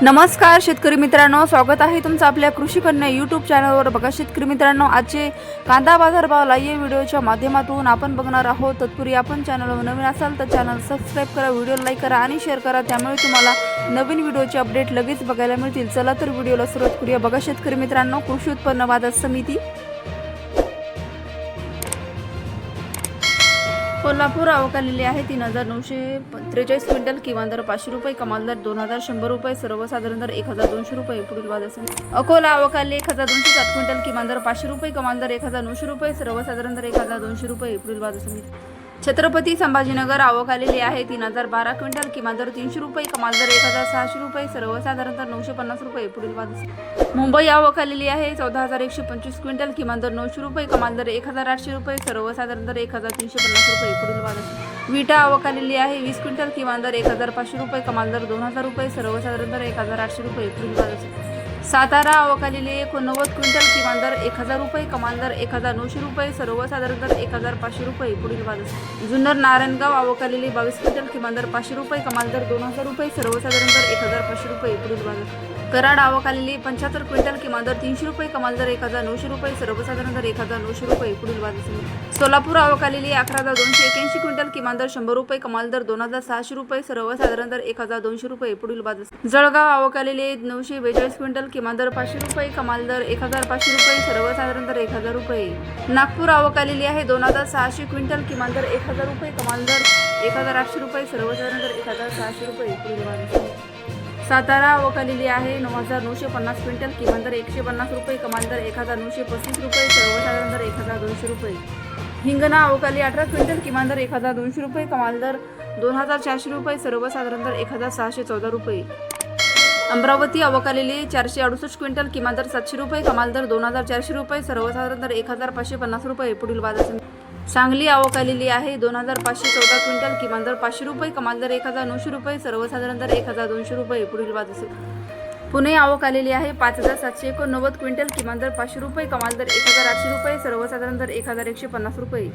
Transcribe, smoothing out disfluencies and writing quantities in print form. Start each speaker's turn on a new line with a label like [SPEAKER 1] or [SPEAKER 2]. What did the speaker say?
[SPEAKER 1] नमस्कार शेतकरी मित्रांनो, स्वागत आहे तुमचं आपल्या कृषी कन्या यूट्यूब चॅनलवर। बघा शेतकरी मित्रांनो, आजचे कांदा बाजार भाव लाईव्ह व्हिडिओच्या माध्यमातून आपण बघणार आहोत। तत्पूर्वी आपण चॅनलवर नवीन असाल तर चॅनल सबस्क्राइब करा, व्हिडिओ लाईक करा आणि शेअर करा, त्यामुळे तुम्हाला नवीन व्हिडिओचे अपडेट लगेच बघायला मिळतील। चला तर व्हिडिओला सुरुवात करूया। बघा शेतकरी मित्रांनो, कृषी उत्पन्न बाजार समिती कोल्हापूर आवक आलेली आहे 3943 क्विंटल, किमान दर 500 रुपये, कमाल दर 2100 रुपये, सर्वसाधारण दर 1200 रुपये। पुढील बाजार समिती अकोला आवक आली 1207 क्विंटल, किमान दर 500 रुपये, कमाल दर 1900 रुपये, सर्वसाधारण दर 1200 रुपये। पुढील बाजार समिती छत्रपती संभाजीनगर आवक आलेली आहे 3012 क्विंटल, किमान दर 300 रुपये, कमाल दर 1600 रुपये, सर्वसाधारण दर 950 रुपये। पुढील बाजार मुंबई आवक आलेली आहे 14125 क्विंटल, किमान दर 900 रुपये, कमाल दर 1800 रुपये, सर्वसाधारण दर 1350 रुपये। पुढील बाजार विटा आवक आलेली आहे 20 क्विंटल, किमान दर 1500 रुपये, कमाल दर 2000 रुपये, सर्वसाधारण दर 1800 रुपये। पुढील बाजार सातारा आवक आलेली आहे 89 क्विंटल, किमान दर 1000 रुपये, कमाल दर 1900 रुपये, सर्वसाधारण दर 1500 रुपये। पुढील बाजार जुन्नर नारायणगाव आवक आलेली 22 क्विंटल, किमान दर 500 रुपये, कमाल दर 2000 रुपये, सर्वसाधारण दर 1500 रुपये। पुढील बाजार कराड आवक आलेली 75 क्विंटल, किमान दर 300 रुपये, कमाल दर 1900 रुपये, सर्वसाधारण दर 1900 रुपये। पुढील बाजार सोलापूर आवक आलेली 11281 क्विंटल, किमान दर 100 रुपये, कमाल दर 2600 रुपये, सर्वसाधारण दर 1200 रुपये। पुढील बाजार जळगाव आवक आलेली 942 क्विंटल, किमान दर 500 रुपये, कमाल दर 1500 रुपये, सर्वसाधारण दर 1000 रुपये। नागपूर आवक आलेली आहे 2600 क्विंटल, किमान दर 1000 रुपये, कमाल दर 1800 रुपये, सर्वसाधारण दर 1600 रुपये। पुढील बाजार सातारा आवक आलेली आहे 9950 क्विंटल, किमान दर 150 रुपये, कमाल दर 1935 रुपये, सर्वसाधारण दर 1200 रुपये। हिंगणा आवक आली 18 क्विंटल, किमान दर 1200 रुपये, कमाल दर 2400 रुपये, सर्वसाधारण दर 1614 रुपये। अमरावती आवक आलेली 468 क्विंटल, किमान दर 700 रुपये, कमाल दर 2400 रुपये, सर्वसाधारण दर 1550 रुपये। पुढील बाजार सांगली आवक आलेली आहे 2514 क्विंटल, किमान दर 500 रुपये, कमाल दर 1900 रुपये, सर्वसाधारण दर 1200 रुपये। पुढील बाजार पुणे आवक आलेली आहे 5789 क्विंटल, किमान दर 500 रुपये, कमाल दर 1800 रुपये, सर्वसाधारण दर 1150 रुपये।